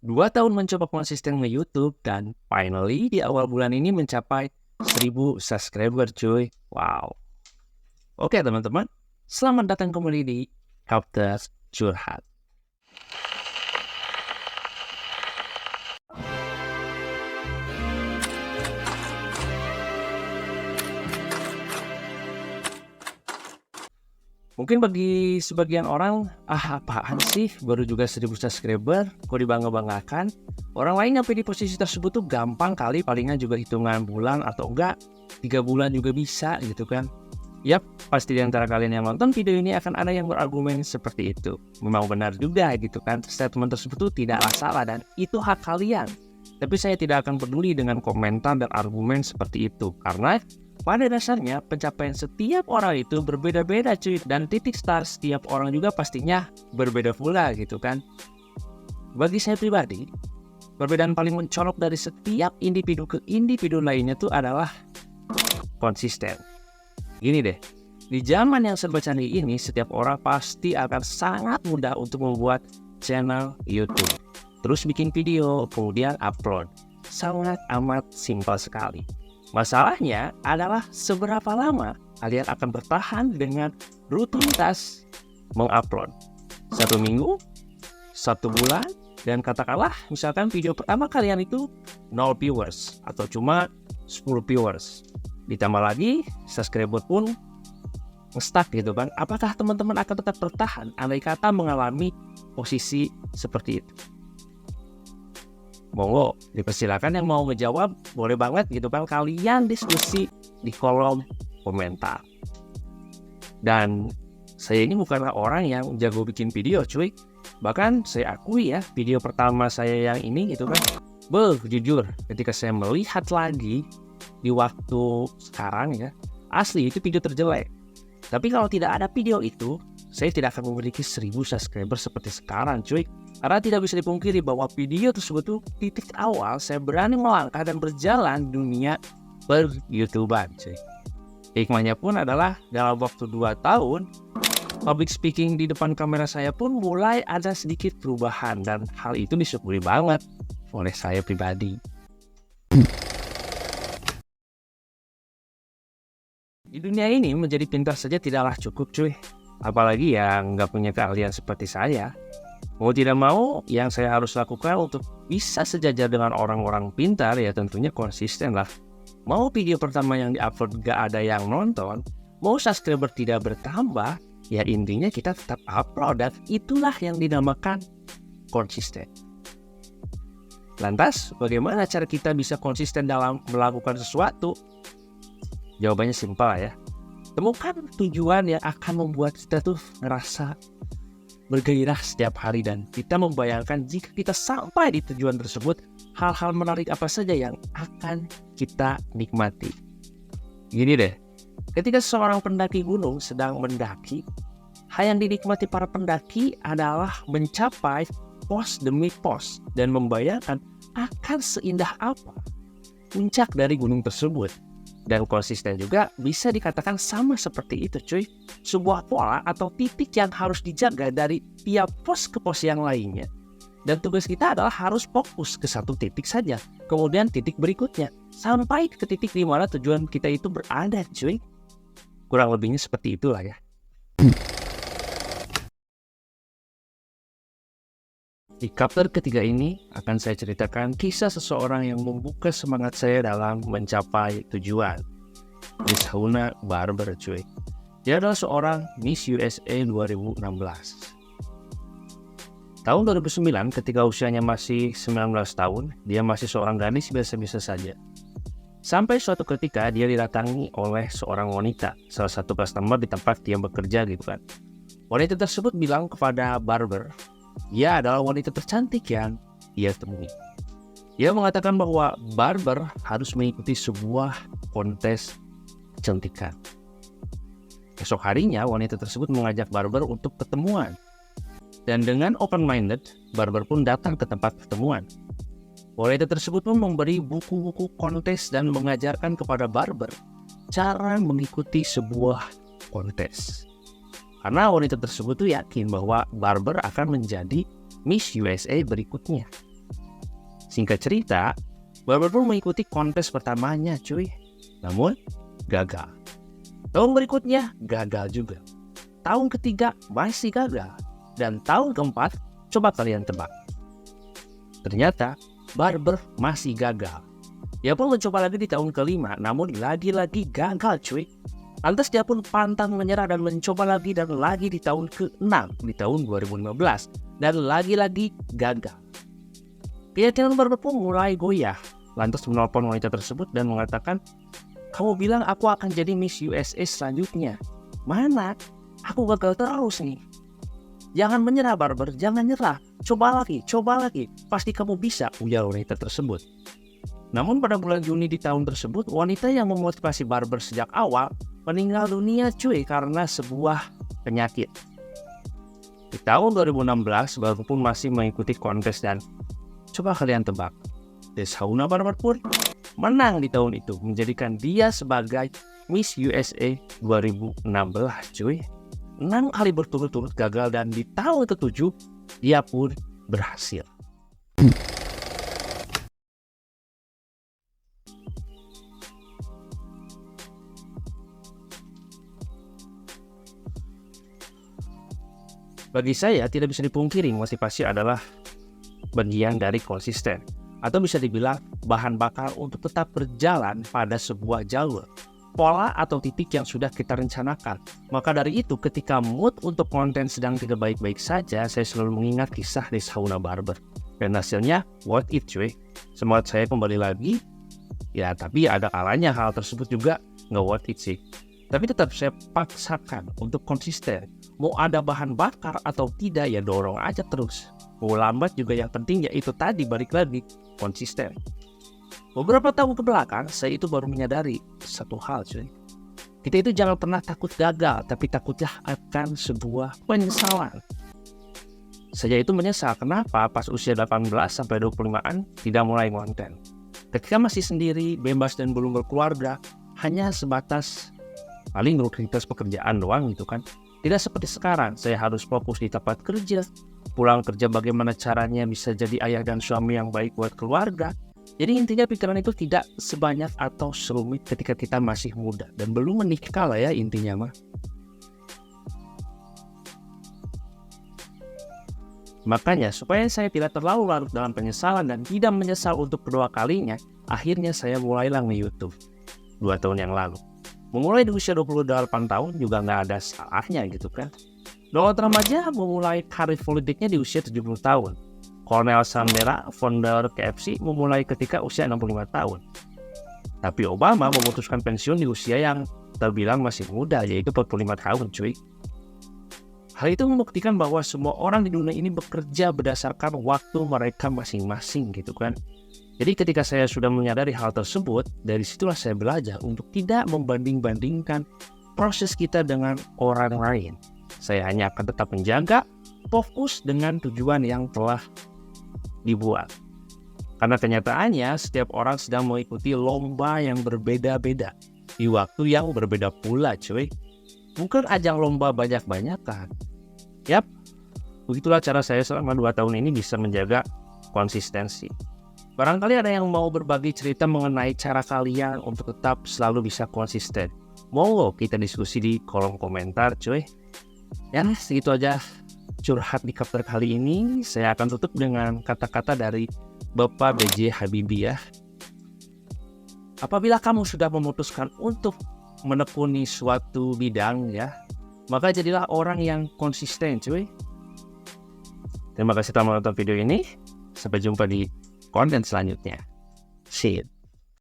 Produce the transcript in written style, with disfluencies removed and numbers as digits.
2 tahun mencoba konsisten nge-YouTube dan finally di awal bulan ini mencapai 1000 subscriber cuy. Wow. Oke teman-teman, selamat datang kembali di Kaptes Curhat. Mungkin bagi sebagian orang, apaan sih baru juga 1000 subscriber, kok dibangga-banggakan? Orang lain nyampe di posisi tersebut tuh gampang kali, palingnya juga hitungan bulan atau enggak 3 bulan juga bisa gitu kan. Yap, pasti di antara kalian yang nonton video ini akan ada yang berargumen seperti itu. Memang benar juga gitu kan, statement tersebut tuh tidaklah salah dan itu hak kalian. Tapi saya tidak akan peduli dengan komentar dan argumen seperti itu, karena pada dasarnya pencapaian setiap orang itu berbeda-beda cuy. Dan titik start setiap orang juga pastinya berbeda pula gitu kan. Bagi saya pribadi, perbedaan paling mencolok dari setiap individu ke individu lainnya itu adalah konsisten. Gini deh, di zaman yang serba canggih ini setiap orang pasti akan sangat mudah untuk membuat channel YouTube, terus bikin video, kemudian upload. Sangat amat simpel sekali. Masalahnya adalah seberapa lama kalian akan bertahan dengan rutinitas mengupload. 1 minggu, 1 bulan, dan katakanlah misalkan video pertama kalian itu 0 viewers atau cuma 10 viewers. Ditambah lagi subscriber pun stuck gitu kan. Apakah teman-teman akan tetap bertahan andai kata mengalami posisi seperti itu? Monggo, dipersilakan yang mau ngejawab, boleh banget gitu kan, kalian diskusi di kolom komentar. Dan saya ini bukanlah orang yang jago bikin video cuy. Bahkan saya akui ya, video pertama saya yang ini gitu kan, jujur ketika saya melihat lagi di waktu sekarang ya, asli itu video terjelek. Tapi kalau tidak ada video itu, saya tidak akan memiliki 1000 subscriber seperti sekarang cuy. Karena tidak bisa dipungkiri bahwa video tersebut tuh titik awal saya berani melangkah dan berjalan dunia per-YouTuber cuy. Hikmahnya pun adalah dalam waktu 2 tahun, public speaking di depan kamera saya pun mulai ada sedikit perubahan. Dan hal itu disyukuri banget oleh saya pribadi. Di dunia ini menjadi pintar saja tidaklah cukup cuy. Apalagi yang nggak punya keahlian seperti saya. Mau tidak mau, yang saya harus lakukan untuk bisa sejajar dengan orang-orang pintar ya tentunya konsisten lah. Mau video pertama yang diupload gak ada yang nonton, mau subscriber tidak bertambah, ya intinya kita tetap upload dan itulah yang dinamakan konsisten. Lantas, bagaimana cara kita bisa konsisten dalam melakukan sesuatu? Jawabannya simpel ya. Temukan tujuan yang akan membuat kita tuh ngerasa bergairah setiap hari dan kita membayangkan jika kita sampai di tujuan tersebut, hal-hal menarik apa saja yang akan kita nikmati. Gini deh, ketika seorang pendaki gunung sedang mendaki, hal yang dinikmati para pendaki adalah mencapai pos demi pos dan membayangkan akan seindah apa puncak dari gunung tersebut. Dan konsisten juga bisa dikatakan sama seperti itu cuy. Sebuah pola atau titik yang harus dijaga dari tiap pos ke pos yang lainnya. Dan tugas kita adalah harus fokus ke satu titik saja. Kemudian titik berikutnya. Sampai ke titik di mana tujuan kita itu berada cuy. Kurang lebihnya seperti itulah ya. Di chapter ketiga ini akan saya ceritakan kisah seseorang yang membuka semangat saya dalam mencapai tujuan. Miss Huna Barber cuy. Dia adalah seorang Miss USA 2016. Tahun 2009 ketika usianya masih 19 tahun, dia masih seorang gadis biasa-biasa saja. Sampai suatu ketika dia didatangi oleh seorang wanita, salah satu customer di tempat dia bekerja gitu kan. Wanita tersebut bilang kepada Barber, dia adalah wanita tercantik yang ia temui. Dia mengatakan bahwa Barber harus mengikuti sebuah kontes kecantikan. Esok harinya wanita tersebut mengajak Barber untuk ketemuan. Dan dengan open-minded, Barber pun datang ke tempat pertemuan. Wanita tersebut pun memberi buku-buku kontes dan mengajarkan kepada Barber cara mengikuti sebuah kontes. Karena wanita tersebut tuh yakin bahwa Barber akan menjadi Miss USA berikutnya. Singkat cerita, Barber pun mengikuti kontes pertamanya cuy. Namun, gagal. Tahun berikutnya, gagal juga. Tahun ketiga, masih gagal. Dan tahun keempat, coba kalian tebak. Ternyata, Barber masih gagal. Dia pun mencoba lagi di tahun kelima, namun lagi-lagi gagal cuy. Lantas dia pun pantang menyerah dan mencoba lagi dan lagi di tahun ke-6 di tahun 2015 dan lagi-lagi gagal. Keyakinan Barber pun mulai goyah. Lantas menelpon wanita tersebut dan mengatakan, "Kamu bilang aku akan jadi Miss USA selanjutnya. Mana? Aku gagal terus nih. Jangan menyerah Barber, jangan nyerah. Coba lagi. Pasti kamu bisa," ujar wanita tersebut. Namun pada bulan Juni di tahun tersebut, wanita yang memotivasi Barber sejak awal meninggal dunia cuy karena sebuah penyakit. Di tahun 2016, Barber pun masih mengikuti kontes dan coba kalian tebak, Deshauna Barber pun menang di tahun itu, menjadikan dia sebagai Miss USA 2016 cuy. 6 kali berturut-turut gagal dan di tahun ke-7 dia pun berhasil. Bagi saya tidak bisa dipungkiri motivasi adalah bagian dari konsisten, atau bisa dibilang bahan bakar untuk tetap berjalan pada sebuah jalur, pola atau titik yang sudah kita rencanakan. Maka dari itu ketika mood untuk konten sedang tidak baik-baik saja, saya selalu mengingat kisah Deshauna Barber. Dan hasilnya worth it cuy. Semangat saya kembali lagi. Ya tapi ada kalanya hal tersebut juga nggak worth it sih. Tapi tetap saya paksakan untuk konsisten. Mau ada bahan bakar atau tidak ya dorong aja terus. Mau lambat juga yang penting yaitu tadi balik lagi konsisten. Beberapa tahun ke belakang saya itu baru menyadari satu hal cuy. Kita itu jangan pernah takut gagal, tapi takutlah akan sebuah penyesalan. Saya itu menyesal kenapa pas usia 18 sampai 25-an tidak mulai konten. Ketika masih sendiri, bebas dan belum berkeluarga, hanya sebatas paling rutinitas pekerjaan doang gitu kan. Tidak seperti sekarang, saya harus fokus di tempat kerja, pulang kerja bagaimana caranya bisa jadi ayah dan suami yang baik buat keluarga. Jadi intinya pikiran itu tidak sebanyak atau serumit ketika kita masih muda dan belum menikah lah ya intinya mah. Makanya supaya saya tidak terlalu larut dalam penyesalan dan tidak menyesal untuk kedua kalinya, akhirnya saya mulailah nge-YouTube 2 tahun yang lalu. Memulai di usia 28 tahun juga nggak ada salahnya gitu kan. Donald Trump aja memulai karir politiknya di usia 70 tahun. Cornel Sanders, founder KFC, memulai ketika usia 65 tahun. Tapi Obama memutuskan pensiun di usia yang terbilang masih muda, yaitu 45 tahun cuy. Hal itu membuktikan bahwa semua orang di dunia ini bekerja berdasarkan waktu mereka masing-masing gitu kan. Jadi ketika saya sudah menyadari hal tersebut, dari situlah saya belajar untuk tidak membanding-bandingkan proses kita dengan orang lain. Saya hanya akan tetap menjaga fokus dengan tujuan yang telah dibuat. Karena kenyataannya setiap orang sedang mengikuti lomba yang berbeda-beda di waktu yang berbeda pula cuy. Bukan ajang lomba banyak-banyakan. Yap, begitulah cara saya selama 2 tahun ini bisa menjaga konsistensi. Barangkali ada yang mau berbagi cerita mengenai cara kalian untuk tetap selalu bisa konsisten. Monggo kita diskusi di kolom komentar cuy. Ya segitu aja curhat di chapter kali ini. Saya akan tutup dengan kata-kata dari Bapak B.J. Habibie ya. Apabila kamu sudah memutuskan untuk menekuni suatu bidang ya, maka jadilah orang yang konsisten cuy. Terima kasih telah menonton video ini. Sampai jumpa di konten selanjutnya. See you.